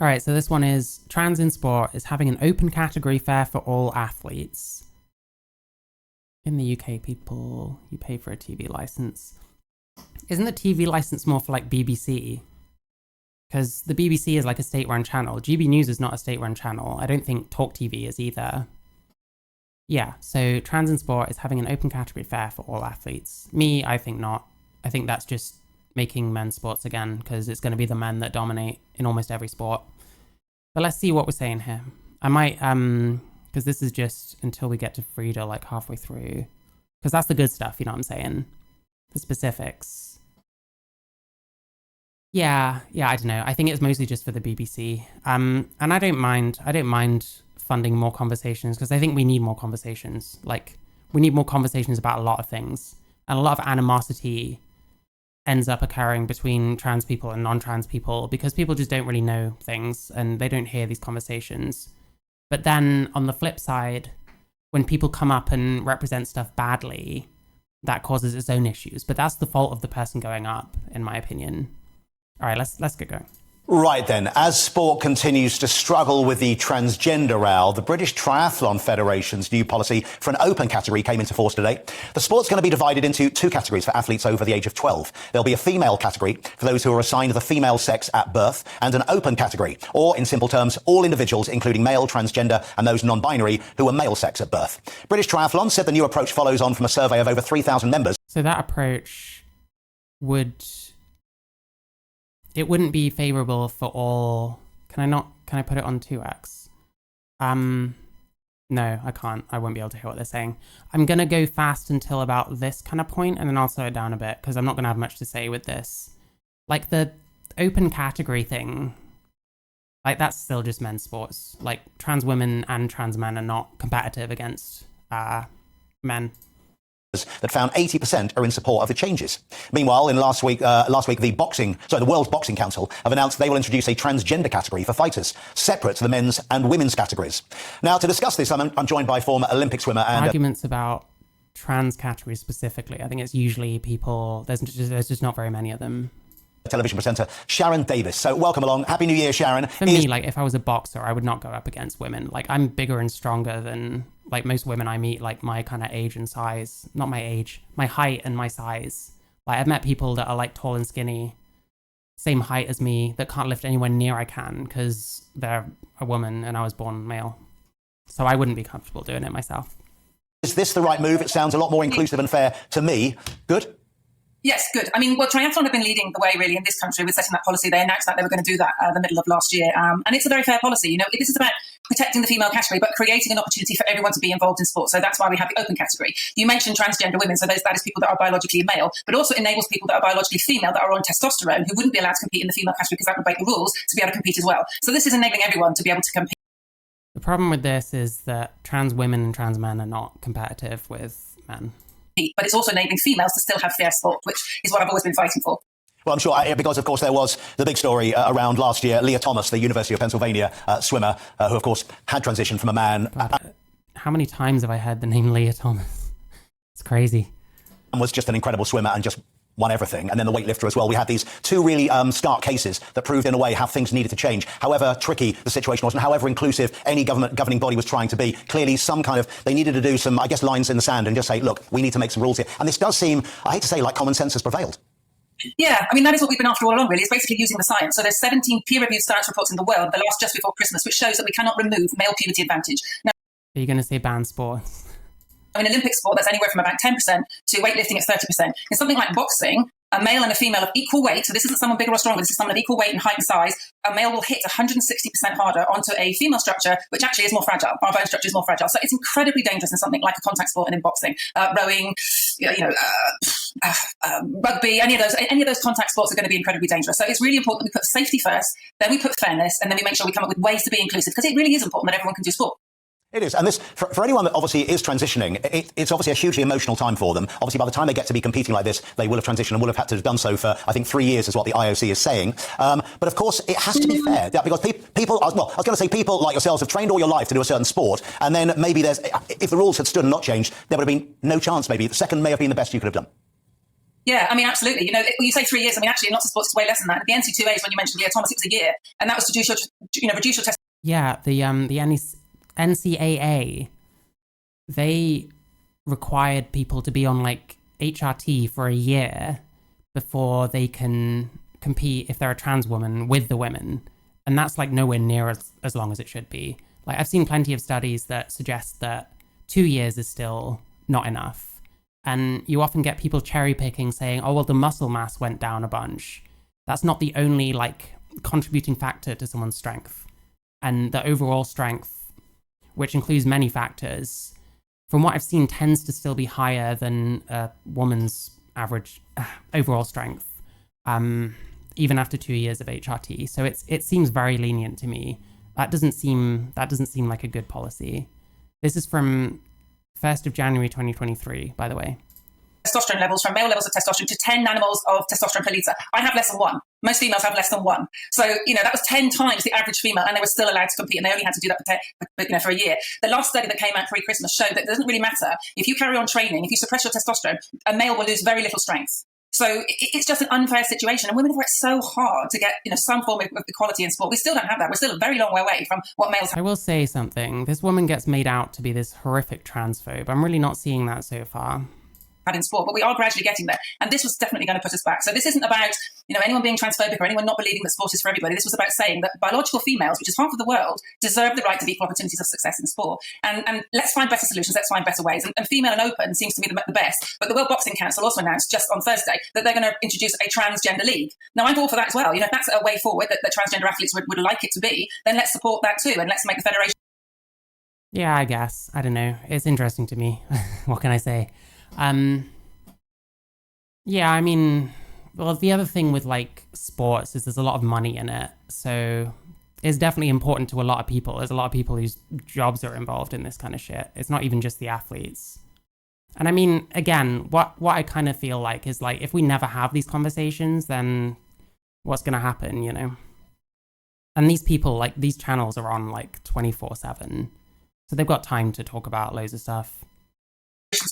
All right, so this one is trans in sport is having an open category fair for all athletes. In the UK, people, you pay for a TV license. Isn't the TV license more for like BBC? Because the BBC is like a state-run channel. GB News is not a state-run channel. I don't think Talk TV is either. Yeah, so trans in sport is having an open category fair for all athletes. Me, I think not. I think that's just making men's sports again, because it's going to be the men that dominate in almost every sport. But let's see what we're saying here. I might, because this is just until we get to freda, like halfway through. Because that's the good stuff, you know what I'm saying? The specifics. Yeah, I don't know. I think it's mostly just for the BBC. And I don't mind funding more conversations, because I think we need more conversations. Like, we need more conversations about a lot of things. And a lot of animosity ends up occurring between trans people and non-trans people because people just don't really know things and they don't hear these conversations. But then on the flip side, when people come up and represent stuff badly, that causes its own issues. But that's the fault of the person going up, in my opinion. All right, let's get going. Right then, as sport continues to struggle with the transgender row, the British Triathlon Federation's new policy for an open category came into force today. The sport's going to be divided into two categories for athletes over the age of 12. There'll be a female category for those who are assigned the female sex at birth, and an open category, or in simple terms, all individuals, including male, transgender and those non-binary who are male sex at birth. British Triathlon said the new approach follows on from a survey of over 3,000 members. So that approach it wouldn't be favorable for all. Can I put it on 2x? No, I can't. I won't be able to hear what they're saying. I'm going to go fast until about this kind of point, and then I'll slow it down a bit, because I'm not going to have much to say with this. Like, the open category thing, like, that's still just men's sports. Like, trans women and trans men are not competitive against men. That found 80% are in support of the changes. Meanwhile, in last week, the World Boxing Council have announced they will introduce a transgender category for fighters, separate to the men's and women's categories. Now, to discuss this, I'm joined by former Olympic swimmer and arguments about trans categories specifically. I think it's usually people. There's just not very many of them. Television presenter Sharon Davis. So welcome along. Happy New Year, Sharon. For me, like, if I was a boxer, I would not go up against women. Like, I'm bigger and stronger than like most women I meet, like my kind of age and size. Not my age, my height and my size. Like, I've met people that are like tall and skinny, same height as me, that can't lift anywhere near I can because they're a woman and I was born male. So I wouldn't be comfortable doing it myself. Is this the right move? It sounds a lot more inclusive and fair to me. Good? Yes, good. I mean, well, Triathlon have been leading the way, really, in this country with setting that policy. They announced that they were going to do that the middle of last year. And it's a very fair policy. You know, this is about protecting the female category, but creating an opportunity for everyone to be involved in sport. So that's why we have the open category. You mentioned transgender women, so that is people that are biologically male, but also enables people that are biologically female that are on testosterone who wouldn't be allowed to compete in the female category because that would break the rules to be able to compete as well. So this is enabling everyone to be able to compete. The problem with this is that trans women and trans men are not competitive with men. But it's also enabling females to still have fair sport, which is what I've always been fighting for. Well, I'm sure, because, of course, there was the big story around last year. Leah Thomas, the University of Pennsylvania swimmer, who, of course, had transitioned from a man. God, how many times have I heard the name Leah Thomas? It's crazy. And was just an incredible swimmer and just won everything. And then the weightlifter as well. We had these two really stark cases that proved, in a way, how things needed to change. However tricky the situation was and however inclusive any governing body was trying to be, clearly they needed to do some, I guess, lines in the sand and just say, look, we need to make some rules here. And this does seem, I hate to say, like common sense has prevailed. Yeah, I mean, that is what we've been after all along, really. It's basically using the science. So there's 17 peer-reviewed science reports in the world, the last just before Christmas, which shows that we cannot remove male puberty advantage. Now, are you going to say ban sports? In Olympic sport, that's anywhere from about 10% to weightlifting at 30%. In something like boxing, a male and a female of equal weight, so this isn't someone bigger or stronger, this is someone of equal weight and height and size, a male will hit 160% harder onto a female structure, which actually is more fragile. Our bone structure is more fragile. So it's incredibly dangerous in something like a contact sport and in boxing. Rowing, rugby, any of those contact sports are going to be incredibly dangerous. So it's really important that we put safety first, then we put fairness, and then we make sure we come up with ways to be inclusive, because it really is important that everyone can do sport. It is. And this, for anyone that obviously is transitioning, it's obviously a hugely emotional time for them. Obviously, by the time they get to be competing like this, they will have transitioned and will have had to have done so for, I think, 3 years is what the IOC is saying. But of course, it has to be fair, because people, I was going to say people like yourselves have trained all your life to do a certain sport, and then maybe if the rules had stood and not changed, there would have been no chance maybe. The second may have been the best you could have done. Yeah, I mean, absolutely. You know, when you say 3 years, I mean, actually, in lots of sports, it's way less than that. The NC2As, when you mentioned Leah Thomas, it was a year, and that was to reduce your test. Yeah, the NCAA, they required people to be on like HRT for a year before they can compete if they're a trans woman with the women. And that's like nowhere near as long as it should be. Like I've seen plenty of studies that suggest that 2 years is still not enough. And you often get people cherry picking saying, oh, well, the muscle mass went down a bunch. That's not the only like contributing factor to someone's strength. And the overall strength, which includes many factors, from what I've seen, tends to still be higher than a woman's average overall strength, even after 2 years of HRT. So it seems very lenient to me. That doesn't seem like a good policy. This is from 1st of January 2023, by the way. Testosterone levels, from male levels of testosterone to 10 nanomoles of testosterone per litre. I have less than 1. Most females have less than 1. So, you know, that was 10 times the average female, and they were still allowed to compete, and they only had to do that for a year. The last study that came out pre-Christmas showed that it doesn't really matter. If you carry on training, if you suppress your testosterone, a male will lose very little strength. So it's just an unfair situation, and women have worked so hard to get, you know, some form of equality in sport. We still don't have that. We're still a very long way away from what males have. I will say something. This woman gets made out to be this horrific transphobe. I'm really not seeing that so far. In sport, but we are gradually getting there, and this was definitely going to put us back. So this isn't about, you know, anyone being transphobic or anyone not believing that sport is for everybody. This was about saying that biological females, which is half of the world, deserve the right to equal opportunities of success in sport, and let's find better solutions, let's find better ways, and female and open seems to be the best. But the World Boxing Council also announced just on Thursday that they're going to introduce a transgender league. Now I'm all for that as well. You know, if that's a way forward that transgender athletes would like it to be, then let's support that too, and let's make the federation. Yeah, I guess. I don't know. It's interesting to me. What can I say? Yeah, I mean, well, the other thing with like sports is there's a lot of money in it. So it's definitely important to a lot of people. There's a lot of people whose jobs are involved in this kind of shit. It's not even just the athletes. And I mean, again, what I kind of feel like is like, if we never have these conversations, then what's going to happen, you know? And these people, like these channels are on like 24/7. So they've got time to talk about loads of stuff.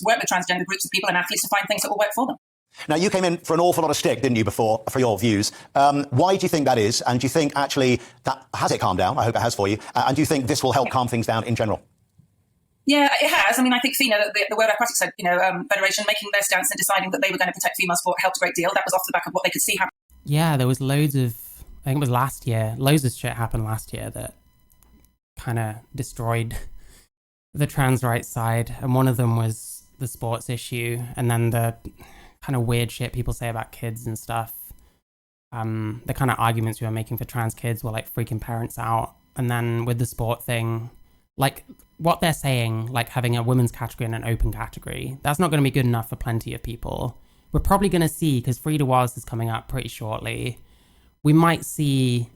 Work with transgender groups of people and athletes to find things that will work for them. Now, you came in for an awful lot of stick, didn't you, before, for your views? Why do you think that is? And do you think, actually, that has it calmed down? I hope it has for you. And do you think this will help calm things down in general? Yeah, it has. I mean, I think FINA, the World Aquatics Federation, making their stance and deciding that they were going to protect female sport helped a great deal. That was off the back of what they could see happen. Yeah, there was loads of, I think it was last year, loads of shit happened last year that kind of destroyed the trans rights side. And one of them was the sports issue, and then the kind of weird shit people say about kids and stuff. The kind of arguments we were making for trans kids were like freaking parents out. And then with the sport thing, like what they're saying, like having a women's category and an open category, that's not going to be good enough for plenty of people. We're probably going to see, because Freda Wallace is coming up pretty shortly, we might see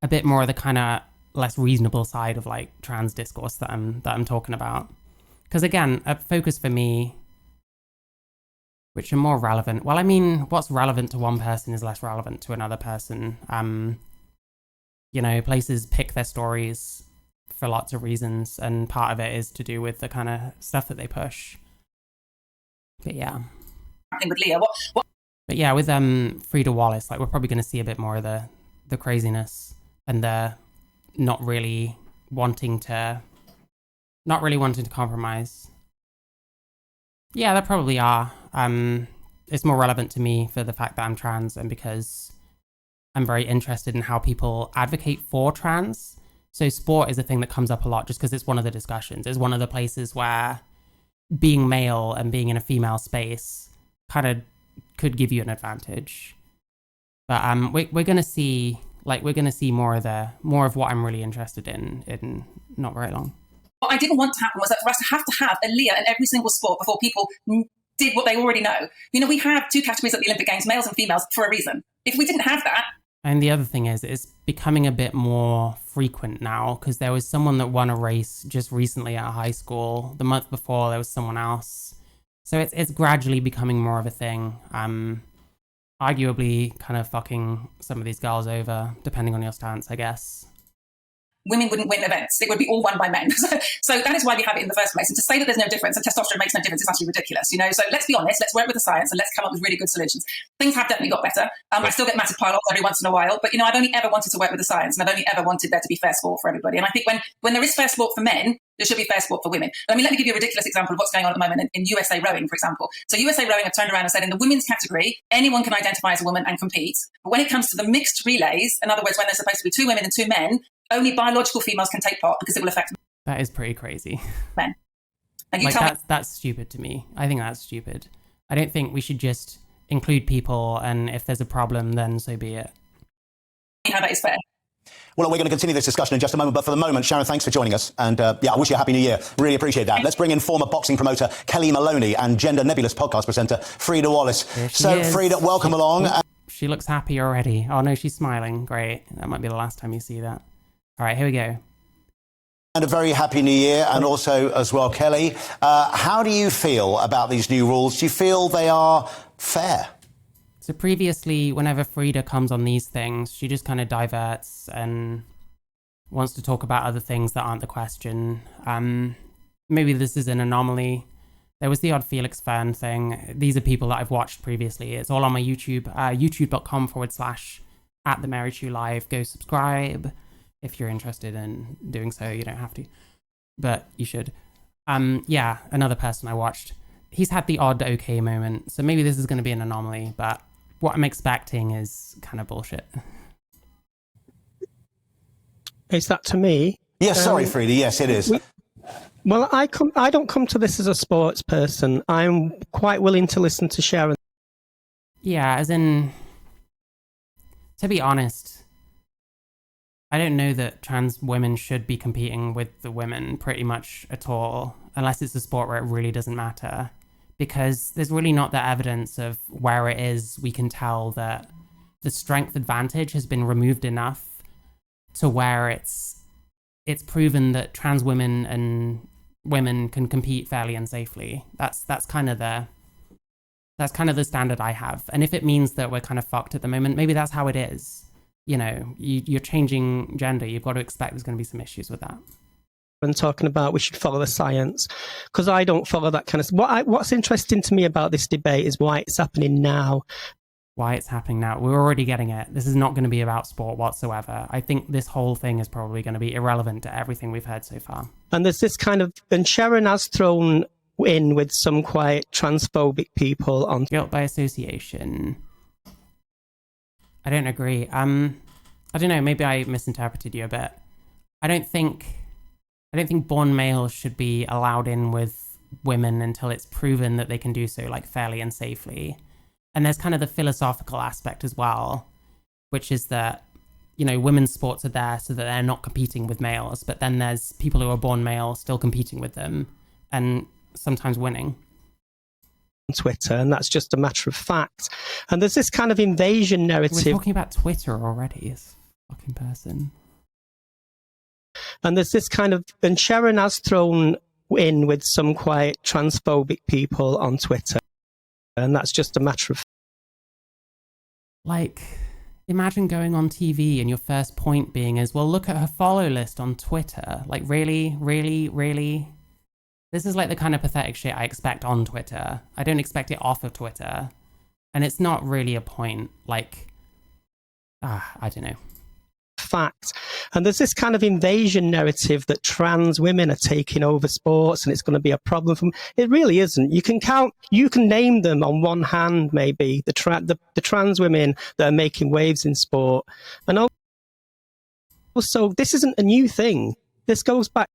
a bit more of the kind of less reasonable side of like trans discourse that I'm talking about. Because again, a focus for me, which are more relevant. Well, I mean, what's relevant to one person is less relevant to another person. You know, places pick their stories for lots of reasons, and part of it is to do with the kind of stuff that they push. But yeah. With Leah, what? But yeah, with Freda Wallace, like we're probably going to see a bit more of the craziness and the not really wanting to compromise. Yeah, there probably are. It's more relevant to me for the fact that I'm trans, and because I'm very interested in how people advocate for trans. So sport is a thing that comes up a lot just because it's one of the discussions. It's one of the places where being male and being in a female space kind of could give you an advantage. But we're gonna see more of what I'm really interested in not very long. What I didn't want to happen was that for us to have a Leah in every single sport before people did what they already know. You know, we have 2 categories at the Olympic Games, males and females, for a reason. If we didn't have that... And the other thing is, it's becoming a bit more frequent now, because there was someone that won a race just recently at high school. The month before, there was someone else. So it's gradually becoming more of a thing. Arguably kind of fucking some of these girls over, depending on your stance, I guess. women wouldn't win events. It would be all won by men. So that is why we have it in the first place. And to say that there's no difference and testosterone makes no difference is actually ridiculous, you know? So let's be honest, let's work with the science and let's come up with really good solutions. Things have definitely got better. I still get massive pile-ons every once in a while, but, you know, I've only ever wanted to work with the science and I've only ever wanted there to be fair sport for everybody. And I think when there is fair sport for men, there should be fair sport for women. I mean, let me give you a ridiculous example of what's going on at the moment in USA Rowing, for example. So USA Rowing have turned around and said in the women's category, anyone can identify as a woman and compete. But when it comes to the mixed relays, in other words, when there's supposed to be 2 women and 2 men, only biological females can take part because it will affect That is pretty crazy. men. And you like, tell me, that's stupid to me. I think that's stupid. I don't think we should just include people, and if there's a problem, then so be it. how that is fair. Well, we're going to continue this discussion in just a moment, but for the moment, Sharon, thanks for joining us. And I wish you a happy new year. Really appreciate that. Let's bring in former boxing promoter Kelly Maloney and Gender Nebulous podcast presenter Freda Wallace. So, Freda, welcome along. She looks happy already. Oh, no, she's smiling. Great. That might be the last time you see that. All right, here we go. And a very happy new year, and also as well, Kelly. How do you feel about these new rules? Do you feel they are fair? So previously, whenever Freda comes on these things, she just kind of diverts and wants to talk about other things that aren't the question. Maybe this is an anomaly. There was the odd Felix Fern thing. These are people that I've watched previously. It's all on my YouTube, youtube.com/@themarychu live. Go subscribe if you're interested in doing so. You don't have to, but you should. Yeah, another person I watched. He's had the odd okay moment, so maybe this is going to be an anomaly, but what I'm expecting is kind of bullshit. Is that to me? Yes, sorry, Freda. Yes, it is. Well, I don't come to this as a sports person. I'm quite willing to listen to Sharon. Yeah, as in, to be honest, I don't know that trans women should be competing with the women pretty much at all, unless it's a sport where it really doesn't matter. Because there's really not that evidence of where it is we can tell that the strength advantage has been removed enough to where it's proven that trans women and women can compete fairly and safely. That's kind of the standard I have. And if it means that we're kind of fucked at the moment, maybe that's how it is. You know, you're changing gender. You've got to expect there's going to be some issues with that. And talking about we should follow the science, because I don't follow that kind of stuff. What's interesting to me about this debate is why it's happening now. Why it's happening now. We're already getting it. This is not going to be about sport whatsoever. I think this whole thing is probably going to be irrelevant to everything we've heard so far. And there's this kind of, and Sharon has thrown in with some quite transphobic people on guilt by association. I don't agree. I don't know, maybe I misinterpreted you a bit. I don't think born males should be allowed in with women until it's proven that they can do so like fairly and safely. And there's kind of the philosophical aspect as well, which is that, you know, women's sports are there so that they're not competing with males, but then there's people who are born male still competing with them and sometimes winning. Twitter, and that's just a matter of fact. And there's this kind of invasion narrative. We're talking about Twitter already, this fucking person. And there's this kind of, and Sharon has thrown in with some quite transphobic people on Twitter, and that's just a matter of. Like, imagine going on TV and your first point being is, well, look at her follow list on Twitter. Like, really? This is like the kind of pathetic shit I expect on Twitter. I don't expect it off of Twitter. And it's not really a point. Like, I don't know. Fact. And there's this kind of invasion narrative that trans women are taking over sports and it's going to be a problem for them. It really isn't. You can name them on one hand, maybe, the trans women that are making waves in sport. And also, this isn't a new thing. This goes back.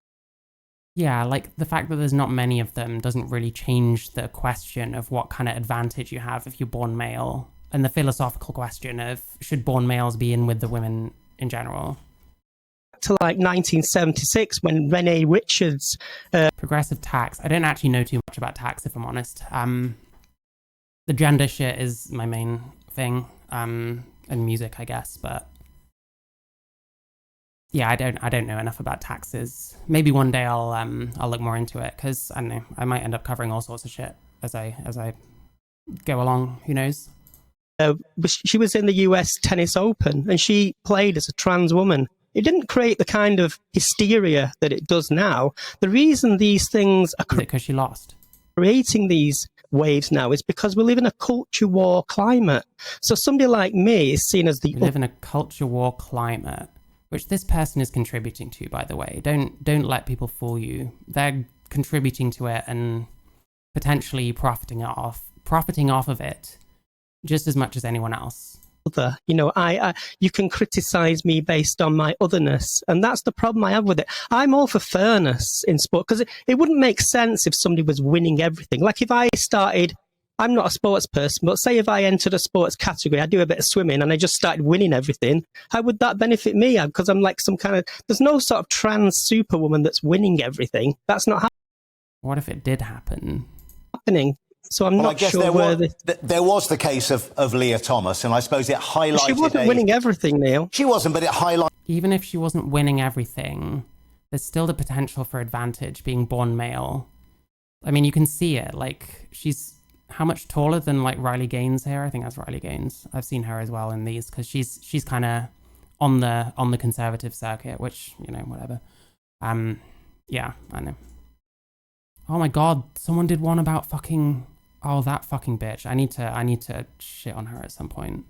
Yeah, like the fact that there's not many of them doesn't really change the question of what kind of advantage you have if you're born male, and the philosophical question of should born males be in with the women in general. To like 1976 when Renee Richards... Progressive tax. I don't actually know too much about tax, if I'm honest. The gender shit is my main thing, and music, I guess, but... Yeah, I don't know enough about taxes. Maybe one day I'll look more into it, because I don't know, I might end up covering all sorts of shit as I go along. Who knows? She was in the US Tennis Open and she played as a trans woman It didn't create the kind of hysteria that it does now. The reason these things are because she lost. Creating these waves now is because we live in a culture war climate. So somebody like me is seen as we live in a culture war climate, which this person is contributing to, by the way. Don't let people fool you. They're contributing to it and potentially profiting off of it just as much as anyone else. You know, you can criticize me based on my otherness, and that's the problem I have with it. I'm all for fairness in sport, because it wouldn't make sense if somebody was winning everything. Like if I started, I'm not a sports person, but say if I entered a sports category, I do a bit of swimming, and I just started winning everything, how would that benefit me? Because I'm like some kind of, there's no sort of trans superwoman that's winning everything. That's not What if it did happen? happening. So I'm not sure there was the case of Leah Thomas, and I suppose it highlighted... She wasn't winning everything, Neil. She wasn't, but it highlighted... Even if she wasn't winning everything, there's still the potential for advantage being born male. I mean, you can see it. Like, she's how much taller than, like, Riley Gaines here? I think that's Riley Gaines. I've seen her as well in these, because she's kind of on the conservative circuit, which, you know, whatever. Yeah, I know. Oh my god, someone did one about fucking... Oh, that fucking bitch. I need to shit on her at some point.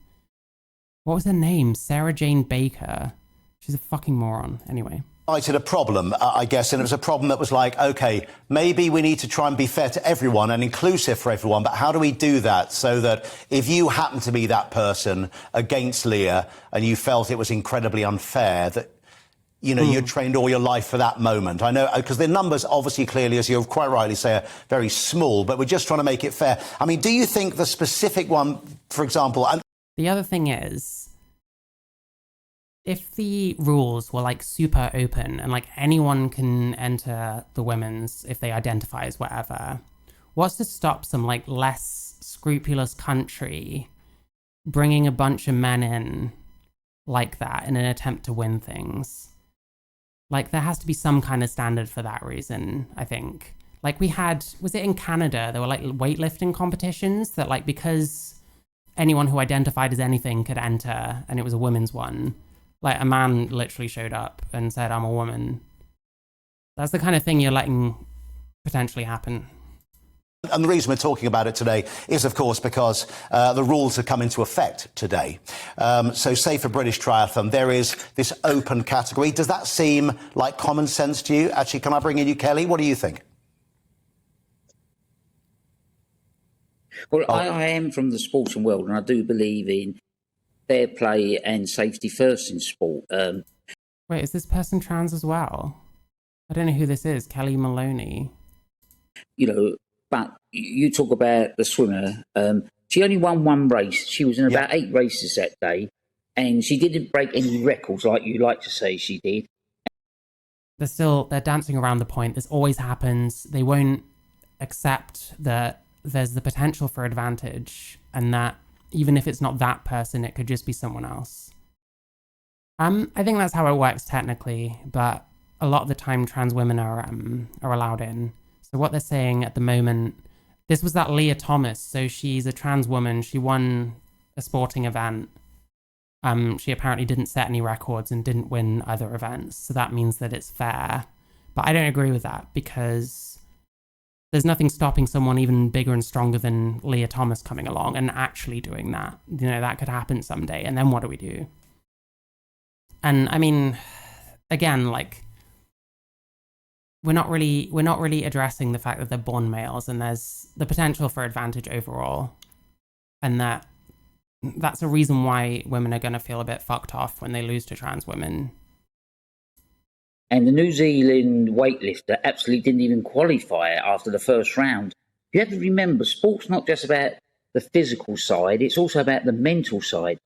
What was her name? Sarah Jane Baker. She's a fucking moron. Anyway. Highlighted a problem, I guess, and it was a problem that was like, okay, maybe we need to try and be fair to everyone and inclusive for everyone, but how do we do that so that if you happen to be that person against Leah and you felt it was incredibly unfair, that you know, you trained all your life for that moment. I know, because the numbers obviously clearly, as you quite rightly say, are very small, but we're just trying to make it fair. I mean, do you think the specific one, for example... The other thing is, if the rules were, like, super open and, like, anyone can enter the women's if they identify as whatever, what's to stop some, like, less scrupulous country bringing a bunch of men in like that in an attempt to win things? Like, there has to be some kind of standard for that reason, I think. Like, we had... Was it in Canada? There were, like, weightlifting competitions that, like, because anyone who identified as anything could enter, and it was a women's one, like, a man literally showed up and said, I'm a woman. That's the kind of thing you're letting potentially happen. And the reason we're talking about it today is, of course, because the rules have come into effect today. So say for British triathlon, there is this open category. Does that seem like common sense to you? Actually, can I bring in you, Kelly? What do you think? Well, I am from the sporting world, and I do believe in fair play and safety first in sport. Wait, is this person trans as well? I don't know who this is. Kelly Maloney. You know, but you talk about the swimmer. She only won one race. She was in about 8 races that day, and she didn't break any records like you like to say she did. They're dancing around the point. This always happens. They won't accept that there's the potential for advantage, and that even if it's not that person, it could just be someone else. I think that's how it works technically, but a lot of the time trans women are allowed in. So what they're saying at the moment, this was that Leah Thomas. So she's a trans woman. She won a sporting event. She apparently didn't set any records and didn't win other events. So that means that it's fair. But I don't agree with that, because there's nothing stopping someone even bigger and stronger than Leah Thomas coming along and actually doing that. You know, that could happen someday. And then what do we do? And I mean, again, like, we're not really addressing the fact that they're born males and there's the potential for advantage overall. And that's a reason why women are going to feel a bit fucked off when they lose to trans women. And the New Zealand weightlifter absolutely didn't even qualify after the first round. You have to remember, sport's not just about the physical side, it's also about the mental side.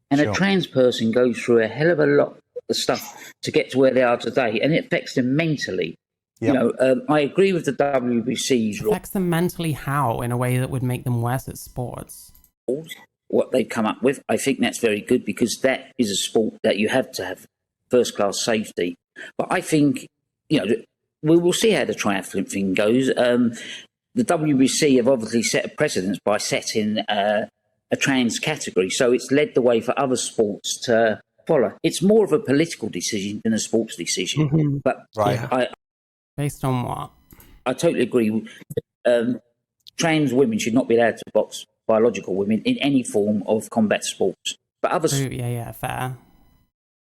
And a trans person goes through a hell of a lot of stuff to get to where they are today, and it affects them mentally. Yep. You know, I agree with the WBC's rule. Affects them mentally how? In a way that would make them worse at sports? What they've come up with, I think that's very good, because that is a sport that you have to have first-class safety. But I think, you know, we will see how the triathlon thing goes. The WBC have obviously set a precedent by setting a trans category, so it's led the way for other sports to follow. It's more of a political decision than a sports decision. Mm-hmm. But Right. Based on what? I totally agree. Trans women should not be allowed to box biological women in any form of combat sports. But other Yeah, fair.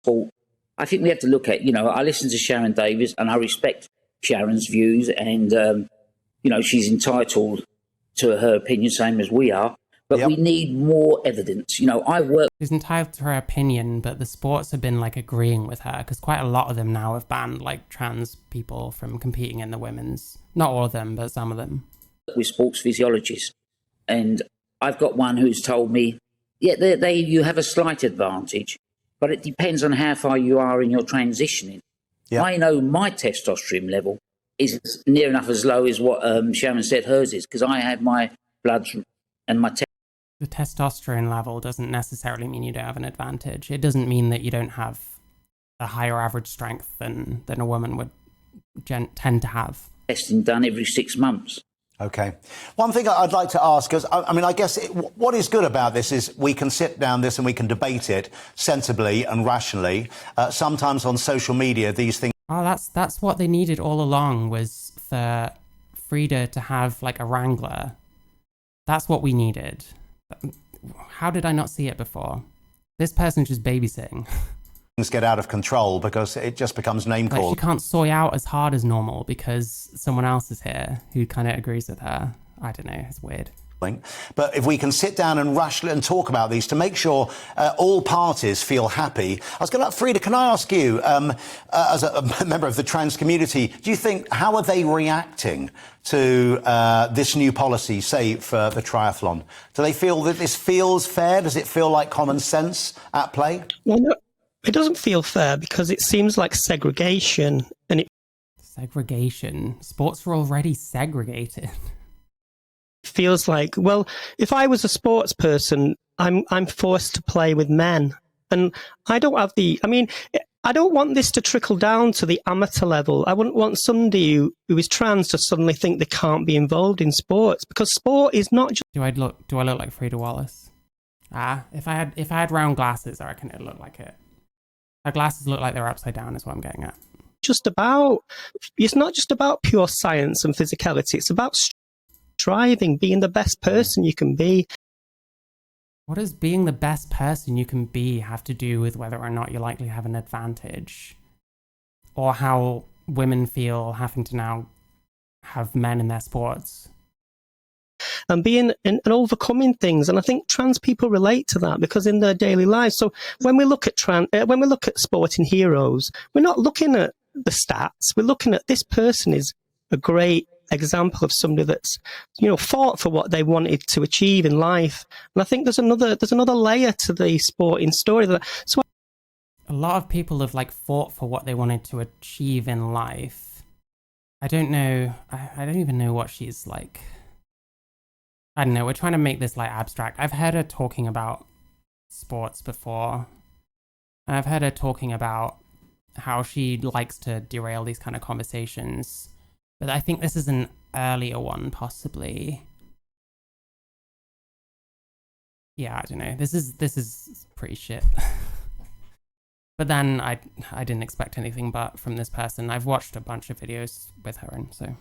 sport, I think we have to look at, I listen to Sharon Davis and I respect Sharon's views and, she's entitled to her opinion, same as we are. But we need more evidence. I work. She's entitled to her opinion, but the sports have been like agreeing with her because quite a lot of them now have banned like trans people from competing in the women's. Not all of them, but some of them. With sports physiologists, and I've got one who's told me, you have a slight advantage, but it depends on how far you are in your transitioning. Yeah. I know my testosterone level is near enough as low as what Sharon said hers is, because I have my blood and my the testosterone level doesn't necessarily mean you don't have an advantage. It doesn't mean that you don't have a higher average strength than a woman would tend to have. Testing done every 6 months. Okay. One thing I'd like to ask is, I guess what is good about this is we can sit down this and we can debate it sensibly and rationally. Sometimes on social media, these things. Oh, that's what they needed all along, was for Freda to have like a wrangler. That's what we needed. How did I not see it before? This person's just babysitting. Things get out of control because it just becomes name calling. Like she can't soy out as hard as normal because someone else is here who kind of agrees with her. I don't know, it's weird. But if we can sit down and rationally and talk about these to make sure all parties feel happy. I was going to, Freda, can I ask you, as a member of the trans community, do you think, how are they reacting to this new policy, say, for the triathlon? Do they feel that this feels fair? Does it feel like common sense at play? Well, no, it doesn't feel fair because it seems like segregation. Segregation? Sports are already segregated. Feels like, well, if I was a sports person, I'm forced to play with men, and I don't have I don't want this to trickle down to the amateur level. I wouldn't want somebody who is trans to suddenly think they can't be involved in sports, because sport is not just. Do I look like Freda Wallace? If I had round glasses, I reckon it'd look like it. Her glasses look like they're upside down, is what I'm getting at. It's not just about pure science and physicality. It's about striving, being the best person you can be. What does being the best person you can be have to do with whether or not you likely have an advantage? Or how women feel having to now have men in their sports? And being and overcoming things, and I think trans people relate to that because in their daily lives. So when we look at sporting heroes, we're not looking at the stats. We're looking at this person is a great example of somebody that's fought for what they wanted to achieve in life. And I think there's another layer to the sporting story. So a lot of people have fought for what they wanted to achieve in life. I don't know. I don't even know what she's like. I don't know. We're trying to make this abstract. I've heard her talking about sports before. And I've heard her talking about how she likes to derail these kind of conversations. But I think this is an earlier one, possibly. Yeah, I don't know. This is pretty shit. But then I didn't expect anything but from this person. I've watched a bunch of videos with her, and so.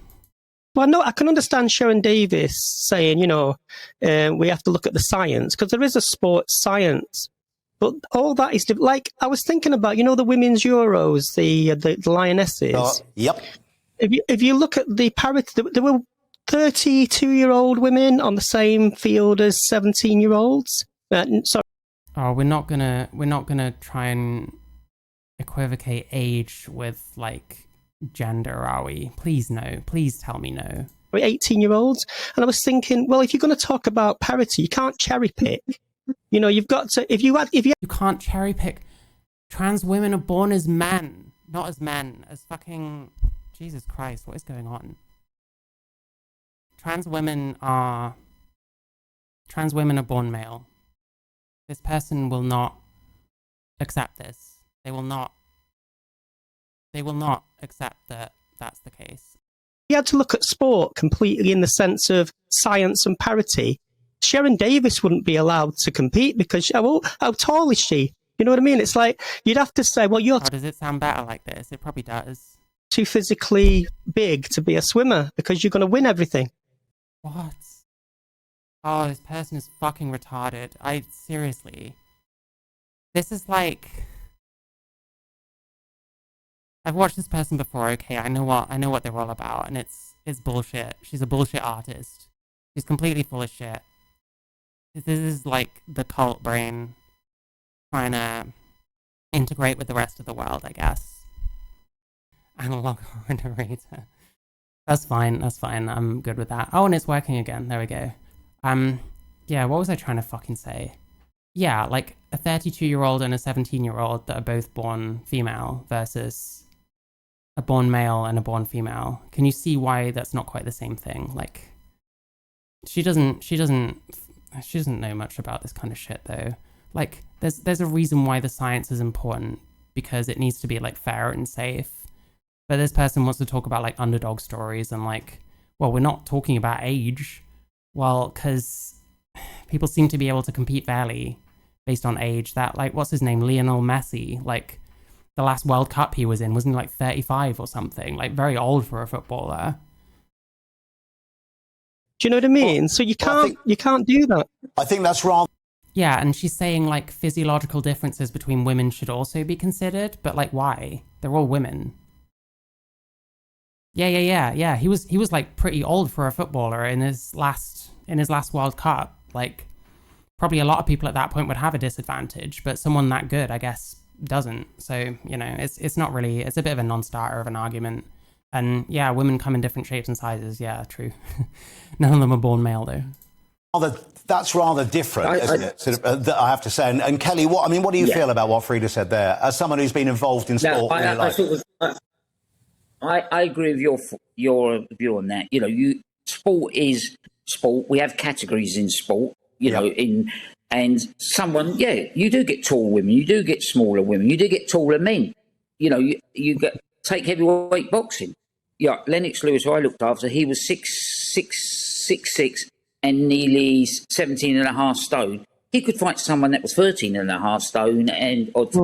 Well, no, I can understand Sharon Davis saying, we have to look at the science, because there is a sports science. But all that is I was thinking about, the women's Euros, the Lionesses. Yep. If you look at the parity, there were 32-year-old women on the same field as 17-year-olds. Sorry. Oh, we're not gonna try and equivocate age with gender, are we? Please no. Please tell me no. 18-year-olds, and I was thinking, well, if you're going to talk about parity, you can't cherry pick. You've got to. You can't cherry pick. Trans women are born as men, not as men. As fucking. Jesus Christ, what is going on? Trans women are born male. This person will not accept this. They will not accept that that's the case. You had to look at sport completely in the sense of science and parity. Sharon Davis wouldn't be allowed to compete because how tall is she? You know what I mean? It's like, you'd have to say, well, you're Or does it sound better like this? It probably does. too physically big to be a swimmer because you're going to win everything. What? Oh, this person is fucking retarded. Seriously. This is like... I've watched this person before, okay, I know what they're all about, and it's bullshit. She's a bullshit artist. She's completely full of shit. This is like the cult brain trying to integrate with the rest of the world, I guess. Analog moderator. That's fine, I'm good with that. Oh, and it's working again, there we go. Yeah, what was I trying to fucking say? Yeah, like a 32-year-old and a 17-year-old that are both born female versus a born male and a born female. Can you see why that's not quite the same thing? Like, she doesn't know much about this kind of shit though. Like, there's a reason why the science is important, because it needs to be like fair and safe. But this person wants to talk about like underdog stories and like, well, we're not talking about age. Well, because people seem to be able to compete fairly based on age. That, like, what's his name? Lionel Messi, like, the last World Cup he was in, wasn't he like 35 or something? Like, very old for a footballer. Do you know what I mean? Well, so you can't do that. I think that's wrong. Yeah, and she's saying like physiological differences between women should also be considered, but like, why? They're all women. Yeah. He was like pretty old for a footballer in his last World Cup. Like, probably a lot of people at that point would have a disadvantage, but someone that good, I guess, doesn't. So, you know, it's not really, it's a bit of a non-starter of an argument. And yeah, women come in different shapes and sizes. Yeah, true. None of them are born male though. That's rather different, isn't it? Sort of, I have to say. And Kelly, what do you feel about what Freda said there? As someone who's been involved in sport, I agree with your view on that. You know, sport is sport. We have categories in sport. You know, and someone, you do get tall women, you do get smaller women, you do get taller men. You know, you take heavyweight boxing. Yeah, Lennox Lewis, who I looked after, he was 6'6" and nearly 17.5 stone. He could fight someone that was 13.5 stone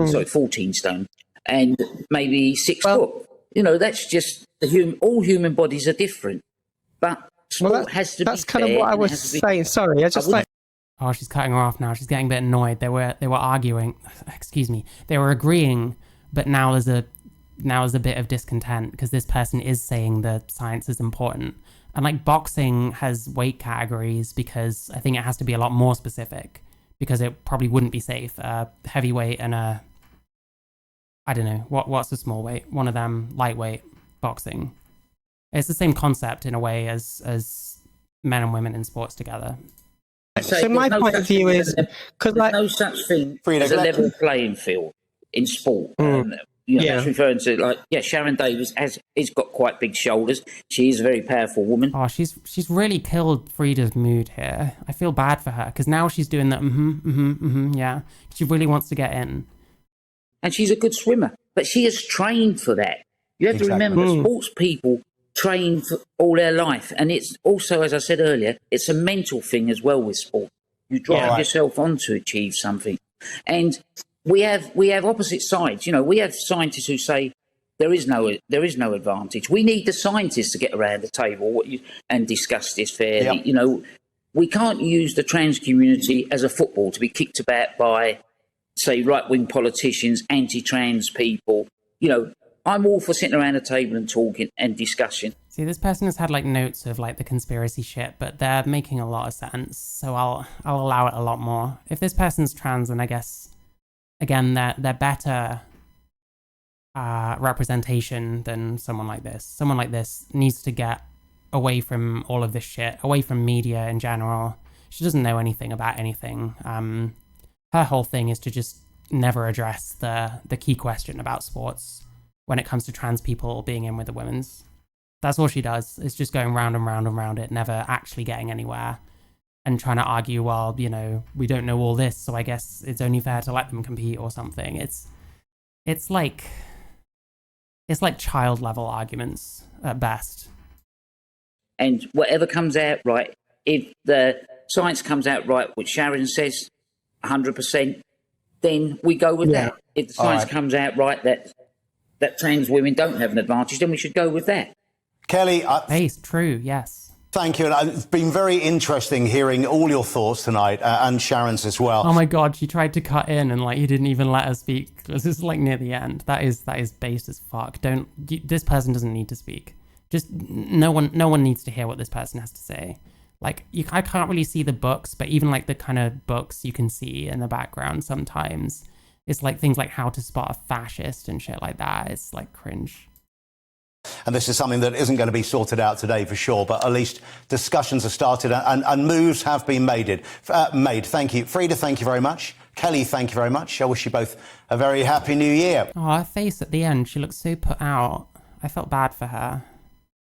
sorry, 14 stone, and maybe 6 foot. You know, that's just all human bodies are different, but sport has to be fair. That's kind of what I was saying. Sorry, I just like. Oh, she's cutting her off now. She's getting a bit annoyed. They were arguing. Excuse me. They were agreeing, but now there's a bit of discontent because this person is saying that science is important. And like boxing has weight categories because I think it has to be a lot more specific because it probably wouldn't be safe. Heavyweight and I don't know, what's a small weight? One of them, lightweight boxing. It's the same concept in a way as men and women in sports together. So my point of view is because there's no such thing as a level playing field in sport. That's referring to Sharon Davis has got quite big shoulders. She is a very powerful woman. Oh, she's really killed Freda's mood here. I feel bad for her because now she's doing that. Yeah, she really wants to get in, and she's a good swimmer. But she has trained for that. You have to remember, sports people train for all their life, and it's also, as I said earlier, it's a mental thing as well with sport. You drive yourself on to achieve something, and we have opposite sides. You know, we have scientists who say there is no advantage. We need the scientists to get around the table and discuss this fairly. Yep. You know, we can't use the trans community as a football to be kicked about by, say, right-wing politicians, anti-trans people. You know, I'm all for sitting around a table and talking and discussing. See, this person has had like notes of like the conspiracy shit, but they're making a lot of sense. So I'll allow it a lot more. If this person's trans, then I guess, again, they're better representation than someone like this. Someone like this needs to get away from all of this shit, away from media in general. She doesn't know anything about anything. Her whole thing is to just never address the key question about sports when it comes to trans people being in with the women's. That's all she does. It's just going round and round and round it, never actually getting anywhere and trying to argue, well, you know, we don't know all this, so I guess it's only fair to let them compete or something. It's like child level arguments at best. And whatever comes out right, if the science comes out right, which Sharon says 100%, then we go with that. If the science right. comes out right that trans women don't have an advantage, then we should go with that. Kelly, True, yes. thank you. And it's been very interesting hearing all your thoughts tonight, and Sharon's as well. Oh my God, she tried to cut in and like you didn't even let her speak. This is like near the end. That is based as fuck. This person doesn't need to speak. Just no one needs to hear what this person has to say. Like I can't really see the books, but even like the kind of books you can see in the background sometimes, it's like things like How to Spot a Fascist and shit like that. It's like cringe. And this is something that isn't going to be sorted out today for sure, but at least discussions have started and moves have been made. Thank you. Freda, thank you very much. Kelly, thank you very much. I wish you both a very happy new year. Oh, her face at the end, she looks so put out. I felt bad for her.